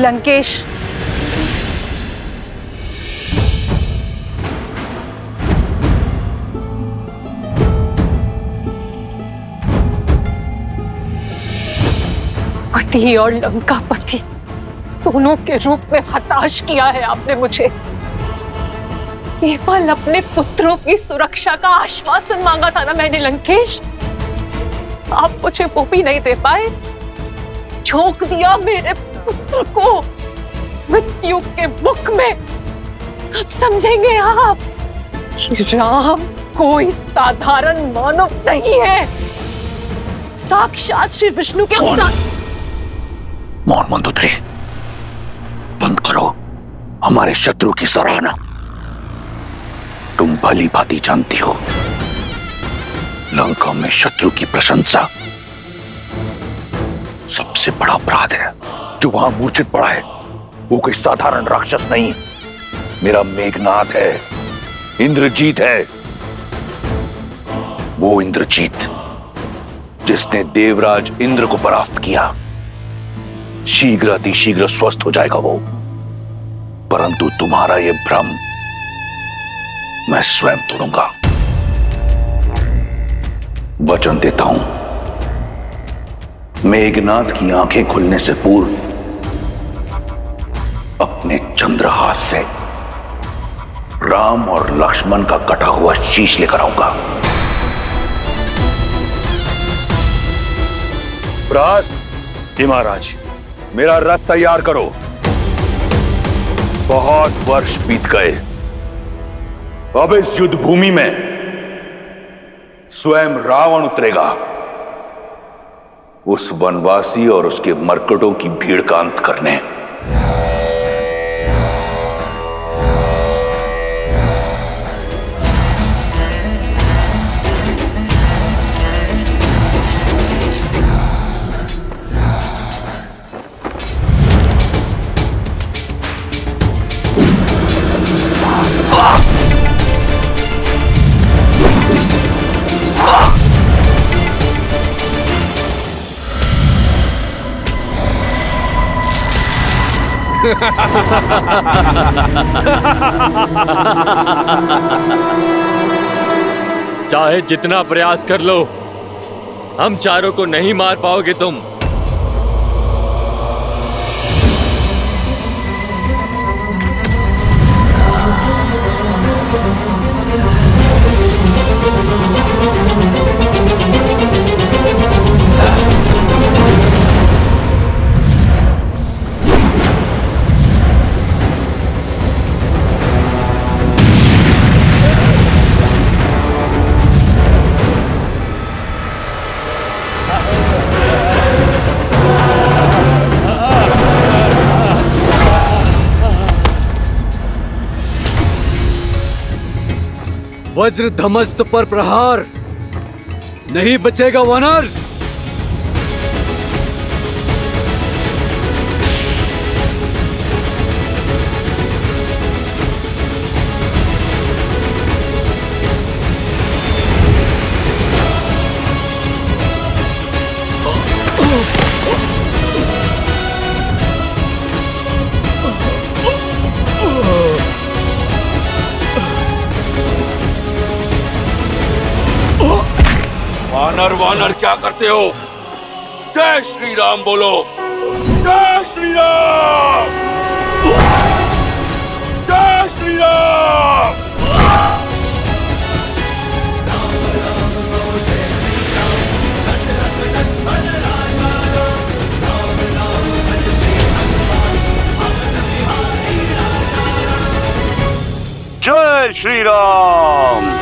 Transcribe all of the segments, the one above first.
लंकेश, पति और लंका पति दोनों के रूप में हताश किया है आपने मुझे। केवल अपने पुत्रों की सुरक्षा का आश्वासन मांगा था ना मैंने लंकेश, आप मुझे वो भी नहीं दे पाए। झोंक दिया मेरे पुत्र को मृत्यु के मुख में। कब समझेंगे आप कि राम कोई साधारण मानव नहीं है, साक्षात श्री विष्णु के अवतार। मौन मंदोदरी, बंद करो हमारे शत्रु की सराहना। तुम भली भांति जानती हो लंका में शत्रु की प्रशंसा सबसे बड़ा अपराध है। जो वहां मूर्छित पड़ा है वो कोई साधारण राक्षस नहीं, मेरा मेघनाथ है, इंद्रजीत है। वो इंद्रजीत जिसने देवराज इंद्र को परास्त किया। शीघ्र अतिशीघ्र स्वस्थ हो जाएगा वो, परंतु तुम्हारा यह भ्रम मैं स्वयं तोड़ूंगा। वचन देता हूं, मेघनाथ की आंखें खुलने से पूर्व अपने चंद्रहास से राम और लक्ष्मण का कटा हुआ शीश लेकर आऊंगा। जी महाराज, मेरा रथ तैयार करो। बहुत वर्ष बीत गए, अब इस युद्ध भूमि में स्वयं रावण उतरेगा। उस वनवासी और उसके मरकटों की भीड़ का अंत करने। चाहे जितना प्रयास कर लो, हम चारों को नहीं मार पाओगे तुम। वज्र धमस्त पर प्रहार, नहीं बचेगा वानर। वानर वानर क्या करते हो? जय श्री राम बोलो। जय श्री राम, जय श्री राम। जय श्री राम।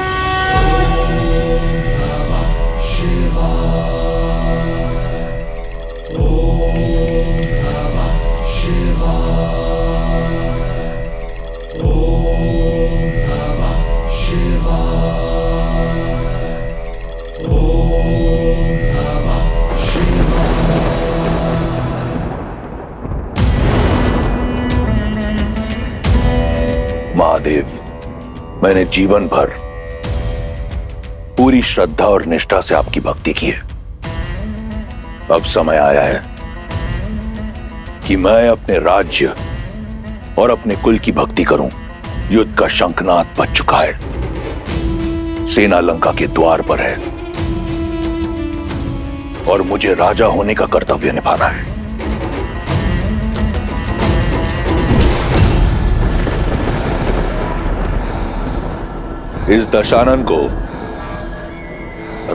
महादेव, मैंने जीवन भर पूरी श्रद्धा और निष्ठा से आपकी भक्ति की है। अब समय आया है कि मैं अपने राज्य और अपने कुल की भक्ति करूं। युद्ध का शंखनाद बज चुका है, सेना लंका के द्वार पर है और मुझे राजा होने का कर्तव्य निभाना है। इस दशानन को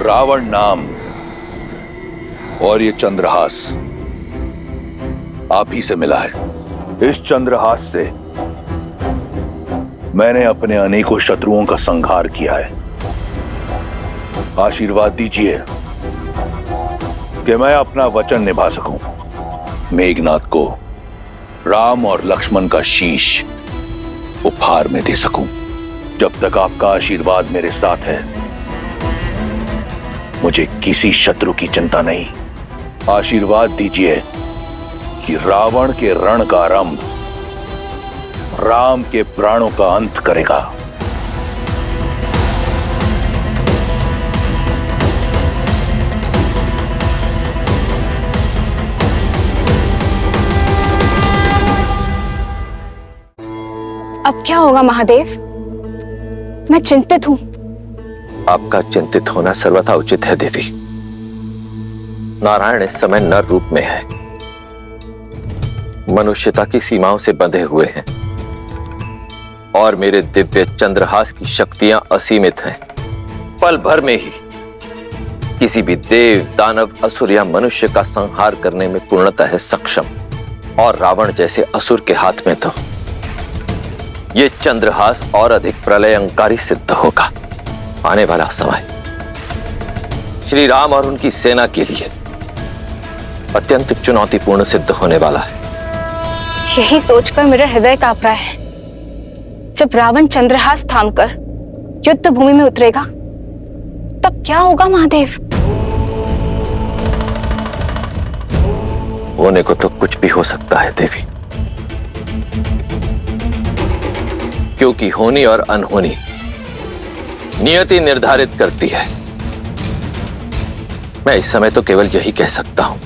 रावण नाम और ये चंद्रहास आप ही से मिला है। इस चंद्रहास से मैंने अपने अनेकों शत्रुओं का संहार किया है। आशीर्वाद दीजिए कि मैं अपना वचन निभा सकूं, मेघनाथ को राम और लक्ष्मण का शीश उपहार में दे सकूं। जब तक आपका आशीर्वाद मेरे साथ है, मुझे किसी शत्रु की चिंता नहीं। आशीर्वाद दीजिए कि रावण के रण का आरंभ राम के प्राणों का अंत करेगा। अब क्या होगा महादेव? मैं चिंतित हूं। आपका चिंतित होना सर्वथा उचित है देवी। नारायण इस समय नर रूप में है, मनुष्यता की सीमाओं से बंधे हुए हैं और मेरे दिव्य चंद्रहास की शक्तियां असीमित हैं। पल भर में ही किसी भी देव, दानव, असुर या मनुष्य का संहार करने में पूर्णतः सक्षम, और रावण जैसे असुर के हाथ में तो ये चंद्रहास और अधिक प्रलयंकारी सिद्ध होगा। आने वाला समय श्री राम और उनकी सेना के लिए अत्यंत चुनौतीपूर्ण सिद्ध होने वाला है। यही सोचकर मेरा हृदय कांप रहा है। जब रावण चंद्रहास थामकर युद्ध भूमि में उतरेगा, तब क्या होगा महादेव? होने को तो कुछ भी हो सकता है देवी, क्योंकि होनी और अनहोनी नियति निर्धारित करती है। मैं इस समय तो केवल यही कह सकता हूं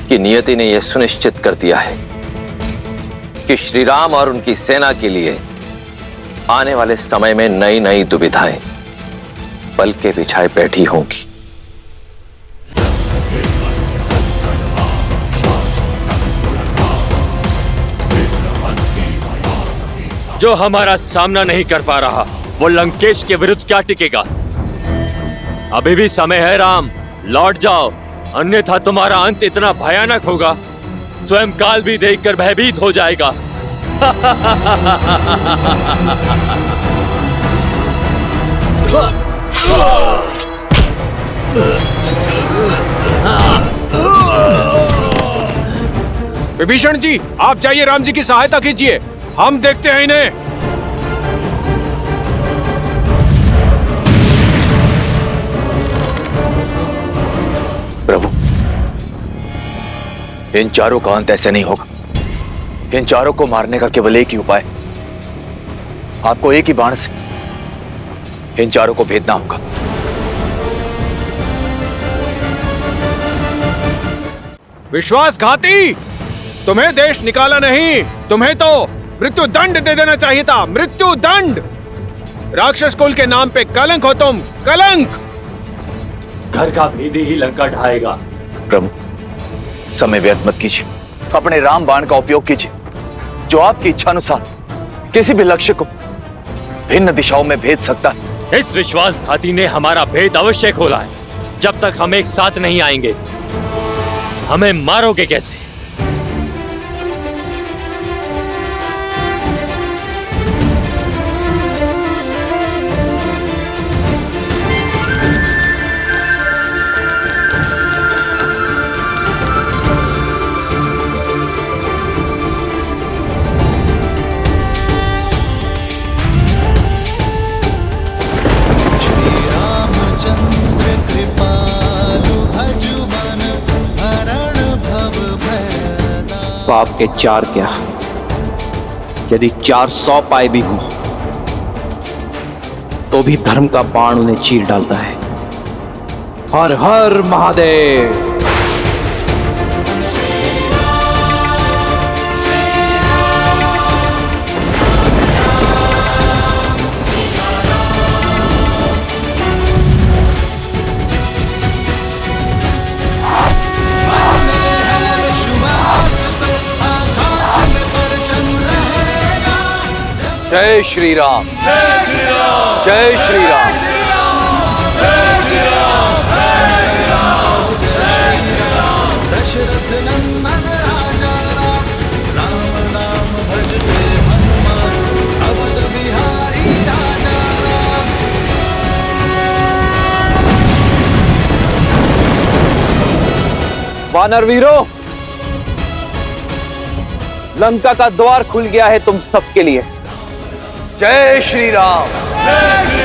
कि नियति ने यह सुनिश्चित कर दिया है कि श्री राम और उनकी सेना के लिए आने वाले समय में नई नई दुविधाएं पल के बिछाए बैठी होंगी। जो हमारा सामना नहीं कर पा रहा, वो लंकेश के विरुद्ध क्या टिकेगा? अभी भी समय है राम, लौट जाओ, अन्यथा तुम्हारा अंत इतना भयानक होगा, स्वयं काल भी देखकर भयभीत हो जाएगा। विभीषण जी, आप जाइए, राम जी की सहायता कीजिए, हम देखते हैं इन्हें। प्रभु, इन चारों का अंत ऐसे नहीं होगा। इन चारों को मारने का केवल एक ही उपाय, आपको एक ही बाण से इन चारों को भेदना होगा। विश्वासघाती, तुम्हें देश निकाला नहीं, तुम्हें तो मृत्यु दंड दे देना चाहिए था। मृत्यु दंड! राक्षस कुल के नाम पे कलंक हो तुम, कलंक! घर का भेदी ही लंका ढाएगा। प्रभु, समय व्यर्थ मत कीजिए, अपने राम बाण का उपयोग कीजिए, जो आपकी इच्छानुसार किसी भी लक्ष्य को भिन्न दिशाओं में भेज सकता है। इस विश्वासघाती ने हमारा भेद अवश्य खोला है। जब तक हम एक साथ नहीं आएंगे, हमें मारोगे कैसे? पाप के चार क्या, यदि 400 पाए भी हों तो भी धर्म का बाण उन्हें चीर डालता है। हर हर महादेव। जय श्री राम, जय श्री राम, जय श्री राम। वानर वीरों, लंका का द्वार खुल गया है तुम सबके लिए। जय श्री राम, जय श्री